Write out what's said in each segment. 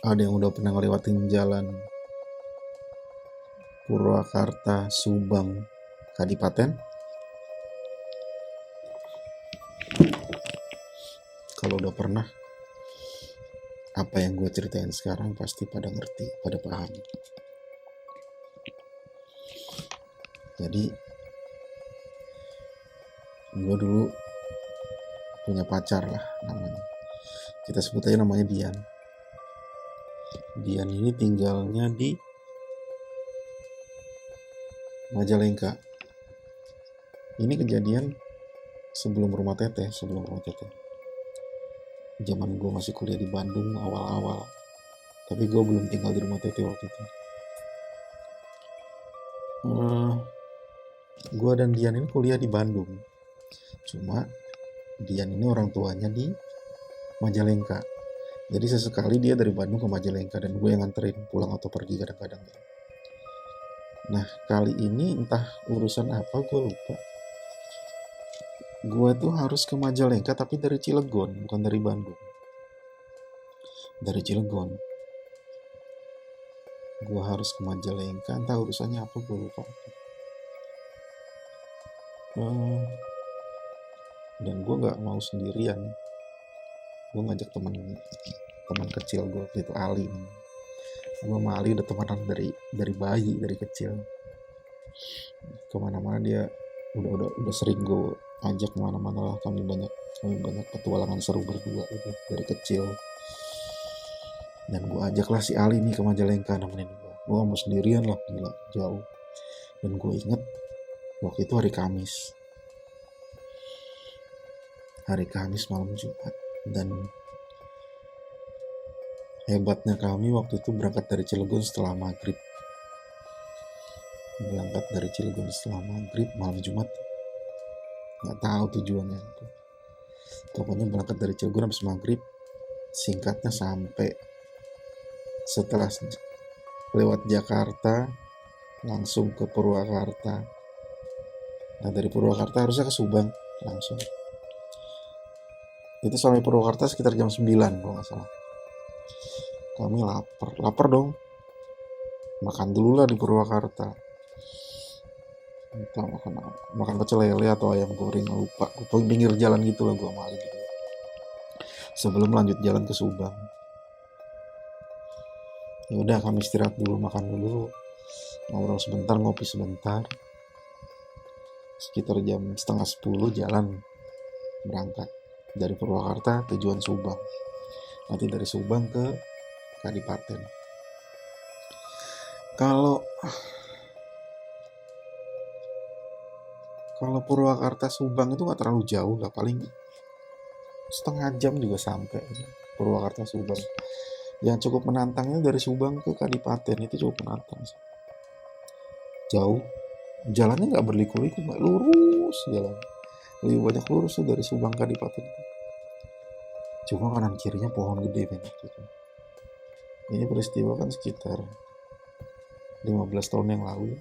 Ada yang udah pernah ngelewatin jalan Purwakarta, Subang, Kadipaten? Kalau udah pernah, apa yang gue ceritain sekarang pasti pada ngerti, pada paham. Jadi, gue dulu punya pacar lah namanya. Kita sebut aja namanya Dian. Dian ini tinggalnya di Majalengka. Ini kejadian sebelum rumah teteh. Zaman gue masih kuliah di Bandung awal-awal. Tapi gue belum tinggal di rumah teteh waktu itu. Gue dan Dian ini kuliah di Bandung. Cuma Dian ini orang tuanya di Majalengka. Jadi sesekali dia dari Bandung ke Majalengka dan gue yang nganterin pulang atau pergi kadang-kadang. Nah kali ini entah urusan apa gue lupa. Gue tuh harus ke Majalengka tapi dari Cilegon, bukan dari Bandung. Dari Cilegon. Gue harus ke Majalengka, entah urusannya apa gue lupa. Dan gue nggak mau sendirian. Gue ngajak teman kecil gue waktu itu, Ali. Gue sama Ali udah temenan dari bayi, dari kecil. Kemana-mana dia udah sering gue ajak kemana-mana lah. Kami banyak petualangan seru berdua gitu dari kecil. Dan gue ajaklah si Ali nih ke Majalengka nemenin gue. Gue gak mau sendirian lah, gila jauh. Dan gue inget waktu itu hari Kamis malam Jumat. Dan hebatnya kami waktu itu berangkat dari Cilegon setelah maghrib malam Jumat. Nggak tahu tujuannya itu. Pokoknya berangkat dari Cilegon habis maghrib. Singkatnya sampai setelah lewat Jakarta langsung ke Purwakarta. Nah dari Purwakarta harusnya ke Subang langsung. Itu sampai Purwakarta sekitar jam 9 kalau nggak salah. Kami lapar dong. Makan dulu lah di Purwakarta. Kita makan pecel lele atau ayam goreng, lupa. Pinggir jalan gitu lah gue malu gitu. Sebelum lanjut jalan ke Subang. Ya udah kami istirahat dulu, makan dulu, ngobrol sebentar, ngopi sebentar. Sekitar jam 9:30 jalan berangkat dari Purwakarta tujuan Subang. Nanti dari Subang ke Kadipaten. Kalau Purwakarta Subang itu nggak terlalu jauh lah, paling setengah jam juga sampai Purwakarta Subang. Yang cukup menantangnya dari Subang ke Kadipaten itu cukup menantang sih. Jauh, jalannya nggak berliku-liku, nggak lurus jalan. Lebih banyak lurus tuh dari Subang ke Kadipaten. Cuma kanan kirinya pohon gede banyak gitu. Ini peristiwa kan sekitar 15 tahun yang lalu.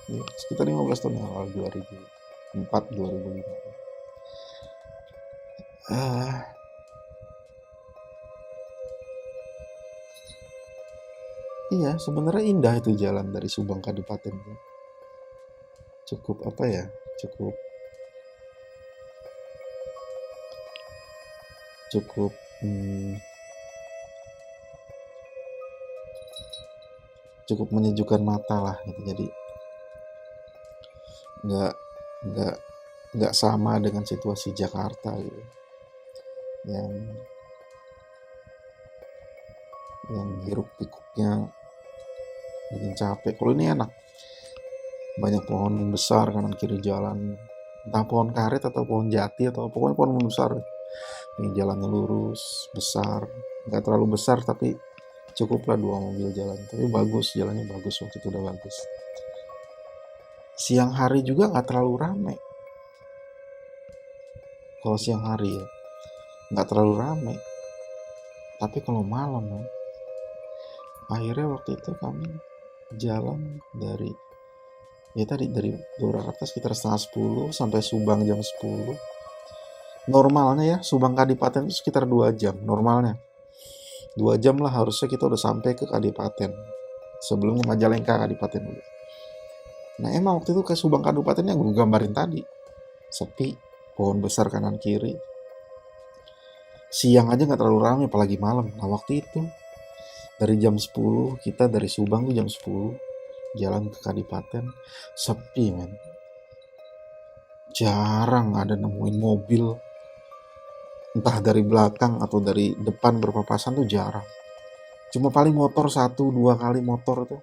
Ya, sekitar 15 tahun yang lalu, 2004, 2005. Iya, sebenarnya indah itu jalan dari Subang ke Kadipaten. Cukup apa ya? Cukup cukup menyejukkan mata lah gitu. Jadi nggak sama dengan situasi Jakarta gitu. Yang hiruk pikuknya bikin capek. Kalau ini enak, banyak pohon besar kanan kiri jalan, entah pohon karet atau pohon jati atau pokoknya pohon besar. Ini jalannya lurus, besar, nggak terlalu besar tapi cukuplah 2 mobil jalan. Tapi bagus, jalannya bagus, waktu itu udah bagus. Siang hari juga nggak terlalu rame. Kalau siang hari ya nggak terlalu rame. Tapi kalau malam ya, akhirnya waktu itu kami jalan dari Purwakarta sekitar 9:30 sampai Subang jam 10. Normalnya ya Subang Kadipaten itu sekitar 2 jam normalnya. 2 jam lah harusnya kita udah sampai ke Kadipaten. Sebelum ke Majalengka Kadipaten dulu. Nah emang waktu itu ke Subang Kabupaten yang gue gambarin tadi. Sepi, pohon besar kanan kiri. Siang aja gak terlalu ramai, apalagi malam. Nah waktu itu, dari jam 10, kita dari Subang tuh jam 10, jalan ke Kadipaten, sepi men. Jarang ada nemuin mobil, entah dari belakang atau dari depan berpapasan tuh jarang. Cuma paling motor 1-2 kali motor tuh.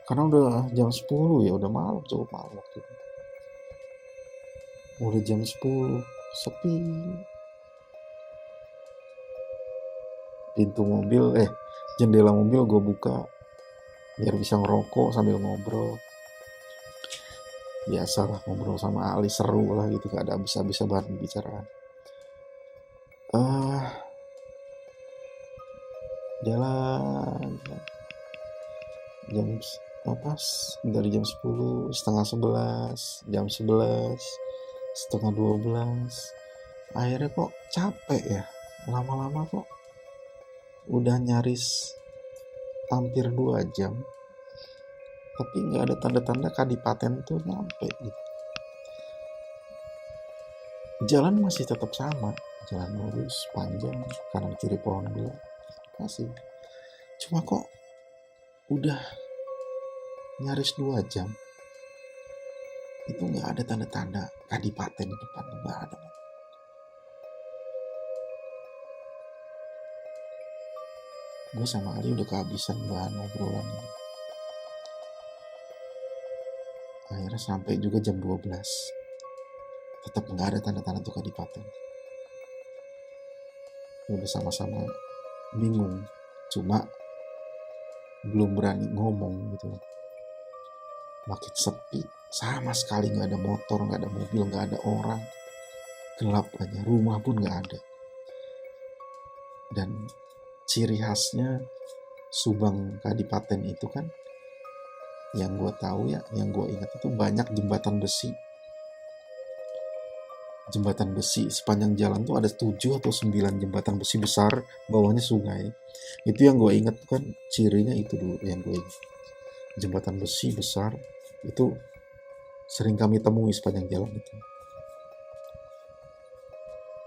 Karena udah jam 10 ya, udah malam, cukup malam waktu itu. Udah jam 10, sepi. Pintu mobil, jendela mobil gue buka biar bisa ngerokok sambil ngobrol. Biasalah ngobrol sama Ali, seru lah gitu, gak ada habis-habisnya bahan pembicaraan. Jalan jam dari jam 10, setengah 11, jam 11, setengah 12. Akhirnya kok capek ya, lama-lama kok udah nyaris hampir 2 jam, tapi nggak ada tanda-tanda Kadipaten tuh nyampe gitu. Jalan masih tetap sama, jalan lurus panjang, kanan kiri pohon gula masih. Cuma kok udah nyaris 2 jam itu nggak ada tanda-tanda Kadipaten di depan, nggak ada. Gue sama Ali udah kehabisan bahan ngobrolan ini. Akhirnya sampai juga jam 12, tetap nggak ada tanda-tanda tuh Kadipaten. Udah sama-sama bingung, cuma belum berani ngomong gitu. Makin sepi, sama sekali nggak ada motor, nggak ada mobil, nggak ada orang, gelap aja, rumah pun nggak ada. Dan ciri khasnya Subang Kadipaten itu kan, yang gue tahu ya, yang gue ingat itu banyak jembatan besi. Jembatan besi sepanjang jalan tuh ada 7 atau 9 jembatan besi besar, bawahnya sungai. Itu yang gue ingat kan, cirinya itu dulu yang gue ingat. Jembatan besi besar itu sering kami temui sepanjang jalan itu.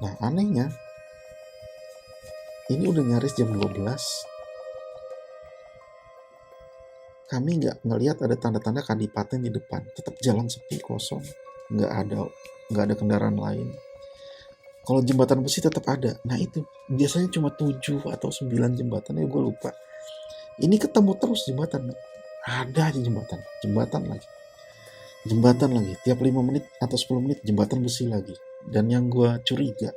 Nah anehnya, ini udah nyaris jam 12, kami nggak ngelihat ada tanda-tanda Kadipaten di depan. Tetap jalan sepi, kosong, nggak ada kendaraan lain. Kalau jembatan besi tetap ada. Nah itu biasanya cuma 7 atau 9 jembatan, ya gue lupa. Ini ketemu terus jembatan, ada aja jembatan lagi. Tiap 5 menit atau 10 menit jembatan besi lagi. Dan yang gue agak curiga,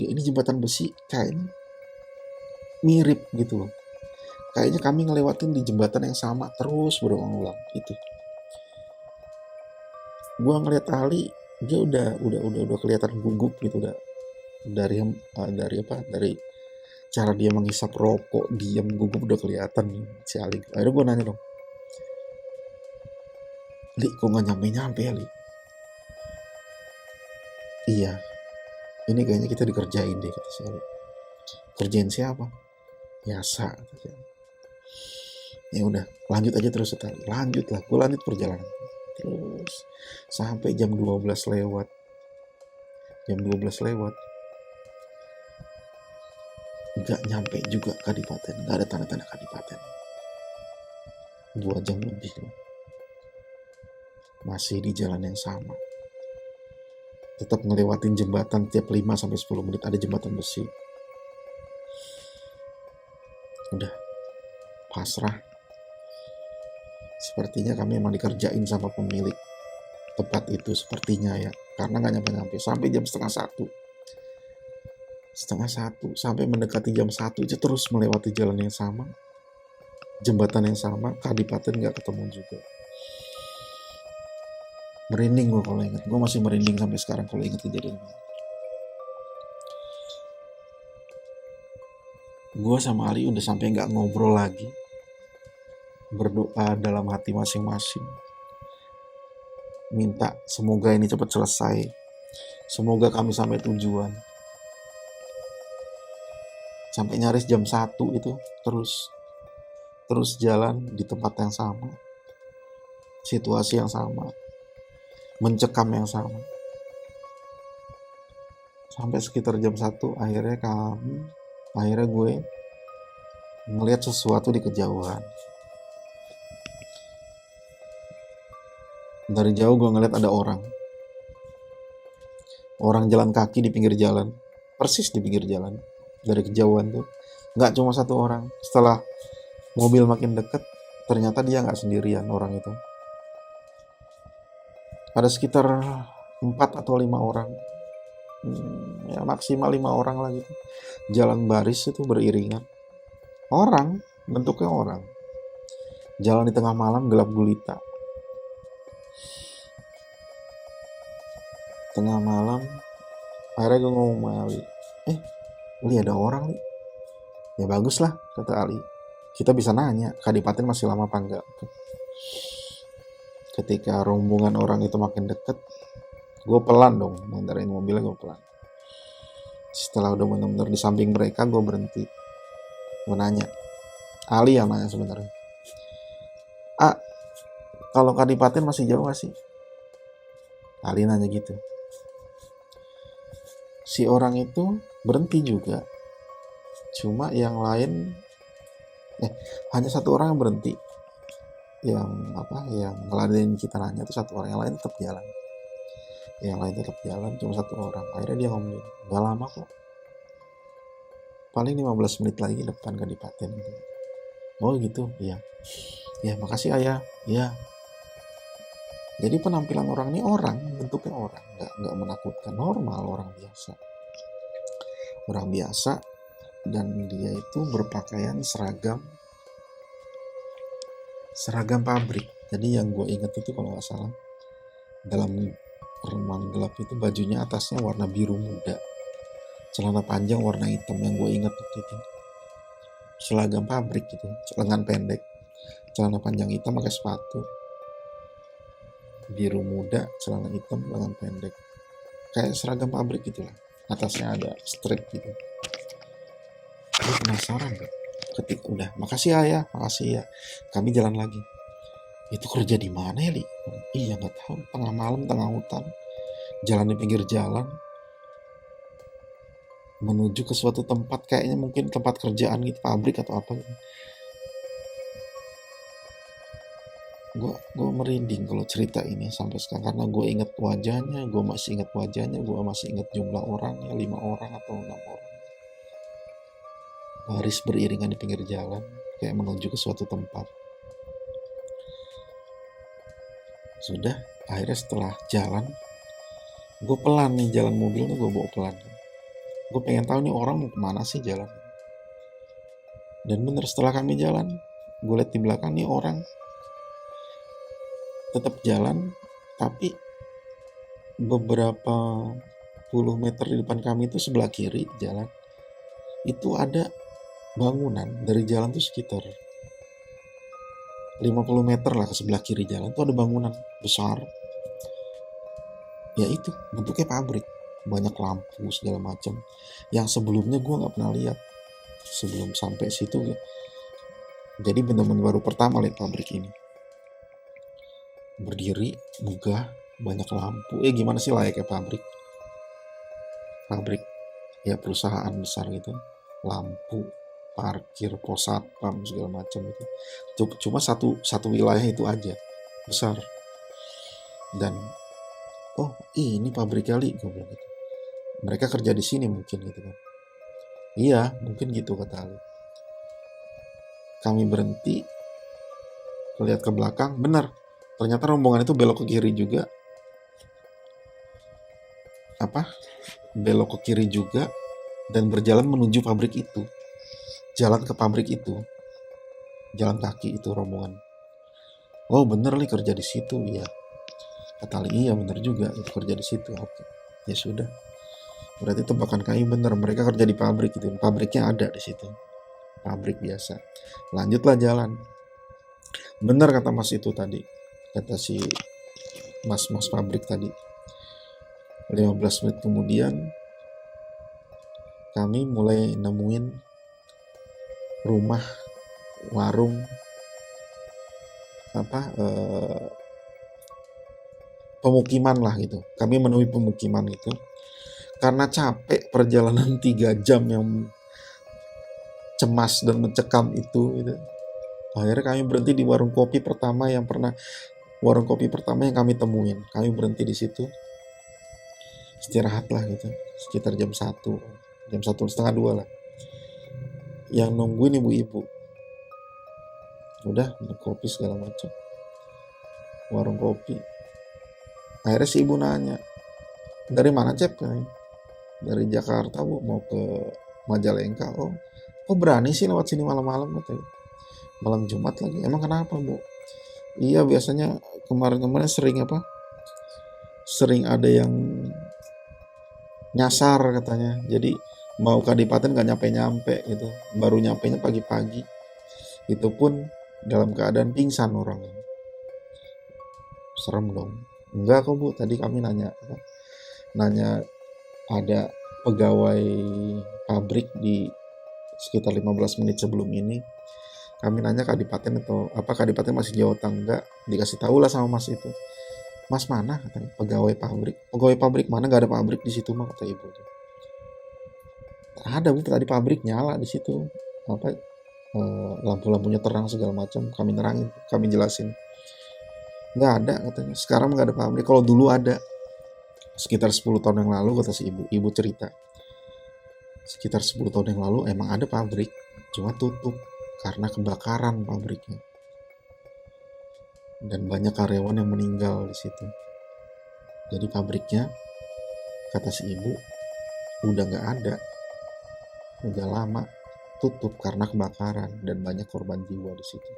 ini jembatan besi kayaknya mirip gitu loh. Kayaknya kami ngelewatin di jembatan yang sama terus berulang-ulang itu. Gua ngeliat Ali, dia udah kelihatan gugup gitu, udah dari cara dia menghisap rokok, diam gugup udah kelihatan si Ali. Akhirnya gue nanya dong, Li, kok nggak nyampe ya Li? Iya, ini kayaknya kita dikerjain deh, kata si Ali. Kerjain siapa? Biasa, kata si Ali. Ya udah, lanjut aja terus sekali. Gue lanjut perjalanan terus sampai jam 12 lewat. Nggak nyampe juga Kadipaten, nggak ada tanda-tanda Kadipaten. 2 jam lebih loh, masih di jalan yang sama, tetap ngelewatin jembatan tiap 5-10 menit ada jembatan besi. Udah pasrah, sepertinya kami emang dikerjain sama pemilik tempat itu, sepertinya ya, karena nggak nyampe-nyampe sampai jam setengah satu, sampai mendekati jam 1 aja terus melewati jalan yang sama, jembatan yang sama, Kadipaten nggak ketemu juga. Merinding gue kalau ingat, gue masih merinding sampai sekarang kalau ingat kejadian ini. Gue sama Ali udah sampai nggak ngobrol lagi, berdoa dalam hati masing-masing, minta semoga ini cepat selesai, semoga kami sampai tujuan. sampai nyaris jam 1 itu terus jalan di tempat yang sama, situasi yang sama, mencekam yang sama, sampai sekitar jam 1 akhirnya gue ngelihat sesuatu di kejauhan. Dari jauh gue ngeliat ada orang jalan kaki di pinggir jalan, persis di pinggir jalan. Dari kejauhan tuh nggak cuma satu orang. Setelah mobil makin deket, ternyata dia nggak sendirian orang itu. Ada sekitar 4 atau 5 orang, ya maksimal 5 orang lah gitu, jalan baris itu beriringan. Orang, bentuknya orang, jalan di tengah malam gelap gulita. Tengah malam, akhirnya gue ngomong sama Ali, Ali ada orang nih. Ya bagus lah, kata Ali, kita bisa nanya Kadipaten masih lama apa enggak. Ketika rombongan orang itu makin deket, gue pelan dong mengendarai mobilnya, gue pelan. Setelah udah benar-benar di samping mereka, gue berhenti. Gue nanya, Ali yang nanya sebenarnya, kalau Kadipaten masih jauh gak sih? Ali nanya gitu. Si orang itu berhenti juga, cuma yang lain hanya satu orang yang berhenti, yang ngeladenin kita nanya itu satu orang, yang lain tetap jalan, cuma satu orang. Akhirnya dia ngomong, gak lama kok, paling 15 menit lagi depan Kadipaten gitu. Oh gitu, iya makasih ayah. Iya. Jadi penampilan orang ini bentuknya orang, nggak menakutkan, normal, orang biasa, dan dia itu berpakaian seragam pabrik. Jadi yang gue inget itu kalau nggak salah, dalam remang gelap itu bajunya atasnya warna biru muda, celana panjang warna hitam, yang gue inget waktu itu. Seragam pabrik gitu, lengan pendek, celana panjang hitam, pakai sepatu biru muda, celana hitam, lengan pendek, kayak seragam pabrik gitulah. Atasnya ada strip gitu. Gue penasaran kan, ketika udah makasih ya, kami jalan lagi. Itu kerja di mana ya, Li? Iya nggak tahu, tengah malam, tengah hutan, jalan di pinggir jalan, menuju ke suatu tempat, kayaknya mungkin tempat kerjaan gitu, pabrik atau apa gitu. Gue merinding kalau cerita ini sampai sekarang, karena gue masih ingat wajahnya, gue masih ingat jumlah orangnya, 5 orang atau 6 orang, baris beriringan di pinggir jalan kayak menuju ke suatu tempat. Sudah, akhirnya setelah jalan, gue pelan nih, jalan mobilnya gue bawa pelan. Gue pengen tahu nih orang mau kemana sih jalan. Dan bener, setelah kami jalan, gue lihat di belakang nih orang tetap jalan, tapi beberapa puluh meter di depan kami itu, sebelah kiri jalan itu ada bangunan. Dari jalan tuh sekitar 50 meter lah ke sebelah kiri jalan tuh ada bangunan besar. Ya itu bentuknya pabrik, banyak lampu segala macam, yang sebelumnya gue nggak pernah lihat sebelum sampai situ ya. Jadi benar-benar baru pertama lihat pabrik ini. Berdiri, megah, banyak lampu. Gimana sih layaknya pabrik ya, perusahaan besar gitu. Lampu, parkir, pos satpam segala macam itu. Cuma satu wilayah itu aja, besar. Dan ini pabrik kali, gue bilang gitu. Mereka kerja di sini mungkin gitu kan. Iya, mungkin gitu, kata Ali. Kami berhenti, lihat ke belakang, benar. Ternyata rombongan itu belok ke kiri juga. Belok ke kiri juga dan berjalan menuju pabrik itu. Jalan ke pabrik itu, jalan kaki itu rombongan. Oh bener nih, kerja di situ. Iya, kata Ali. Iya bener juga, itu kerja di situ. Oke, ya sudah. Berarti tebakan kami bener, mereka kerja di pabrik itu. Pabriknya ada di situ, pabrik biasa. Lanjutlah jalan. Bener kata mas itu tadi, kata si mas pabrik tadi. 15 menit kemudian kami mulai nemuin rumah, warung, pemukiman lah gitu. Kami menemui pemukiman itu. Karena capek perjalanan 3 jam yang cemas dan mencekam itu gitu. Akhirnya kami berhenti di warung kopi pertama yang kami temuin. Kami berhenti di situ, istirahat lah gitu, sekitar jam 1 setengah 2 lah. Yang nungguin ibu-ibu, udah minum kopi segala macam, warung kopi. Akhirnya si ibu nanya, dari mana Cep? Dari Jakarta Bu, mau ke Majalengka. Oh, kok berani sih lewat sini malam-malam katanya. Malam Jumat lagi. Emang kenapa Bu? Iya, biasanya kemarin-kemarin sering ada yang nyasar katanya. Jadi mau ke Kadipaten gak nyampe-nyampe gitu. Baru nyampenya pagi-pagi. Itu pun dalam keadaan pingsan orangnya. Serem dong. Enggak kok Bu, tadi kami nanya ada pegawai pabrik di sekitar 15 menit sebelum ini. Kami nanya Kadipaten atau apa, Kadipaten masih jauh atau enggak. Dikasih tahu lah sama mas itu. Mas mana katanya, pegawai pabrik mana, gak ada pabrik di situ mah kata ibu. Ada Bu, tadi pabrik nyala di situ, lampu-lampunya terang segala macam. Kami jelasin, nggak ada katanya, sekarang nggak ada pabrik. Kalau dulu ada, sekitar 10 tahun yang lalu kata si ibu cerita, sekitar 10 tahun yang lalu emang ada pabrik, cuma tutup karena kebakaran pabriknya dan banyak karyawan yang meninggal di situ. Jadi pabriknya, kata si ibu, udah nggak ada, udah lama tutup karena kebakaran dan banyak korban jiwa di situ.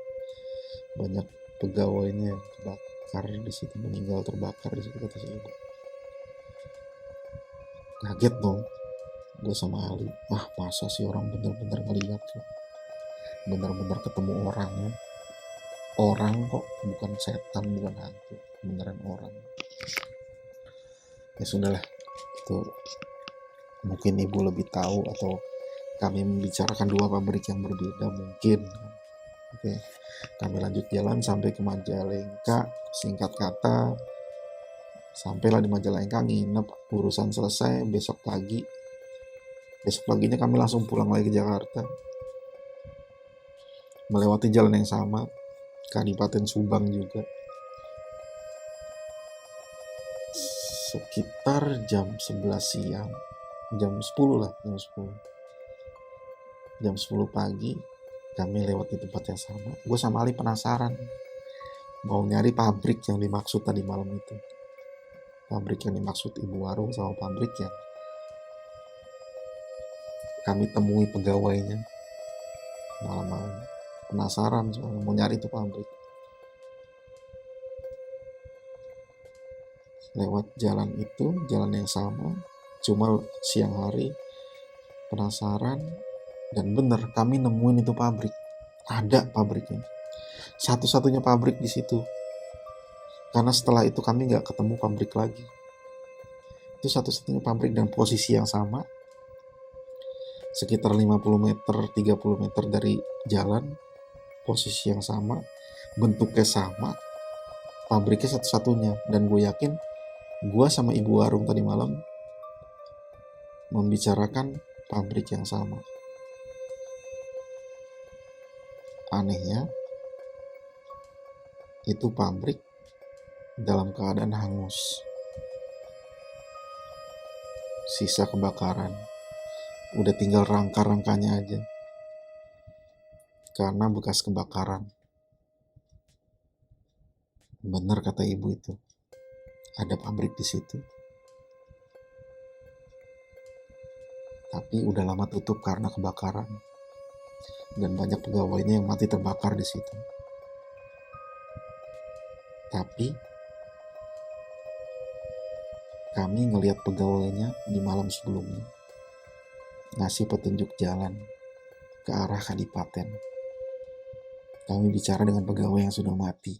Banyak pegawainya yang kebakar di situ, meninggal terbakar di situ kata si ibu. Kaget dong gue sama Ali. Wah, masa sih orang bener-bener ngeliat tuh, bener-bener ketemu orangnya, orang kok, bukan setan, bukan hantu, beneran orang. Ya sudahlah, itu mungkin ibu lebih tahu, atau kami membicarakan dua pabrik yang berbeda mungkin. Oke, kami lanjut jalan sampai ke Majalengka. Singkat kata, sampailah di Majalengka, nginep, urusan selesai. Besok paginya kami langsung pulang lagi ke Jakarta, melewati jalan yang sama, Kadipaten Subang juga. Sekitar jam 11 siang, jam 10 lah, jam 10 pagi kami lewat di tempat yang sama. Gue sama Ali penasaran, mau nyari pabrik yang dimaksud tadi malam itu. Pabrik yang dimaksud ibu warung sama pabrik yang kami temui pegawainya malam-malam. Penasaran soalnya, mau nyari itu pabrik. Lewat jalan itu, jalan yang sama, cuma siang hari. Penasaran, dan bener kami nemuin itu pabrik. Ada pabriknya, satu-satunya pabrik di situ. Karena setelah itu kami nggak ketemu pabrik lagi. Itu satu-satunya pabrik dan posisi yang sama, sekitar 50 meter, 30 meter dari jalan, posisi yang sama, bentuknya sama, pabriknya satu-satunya. Dan gue yakin gue sama ibu warung tadi malam membicarakan pabrik yang sama. Anehnya, itu pabrik dalam keadaan hangus, sisa kebakaran, udah tinggal rangka-rangkanya aja karena bekas kebakaran. Bener kata ibu itu, ada pabrik di situ, tapi udah lama tutup karena kebakaran dan banyak pegawainya yang mati terbakar di situ. Tapi kami ngelihat pegawainya di malam sebelumnya ngasih petunjuk jalan ke arah Kadipaten. Kami bicara dengan pegawai yang sudah mati.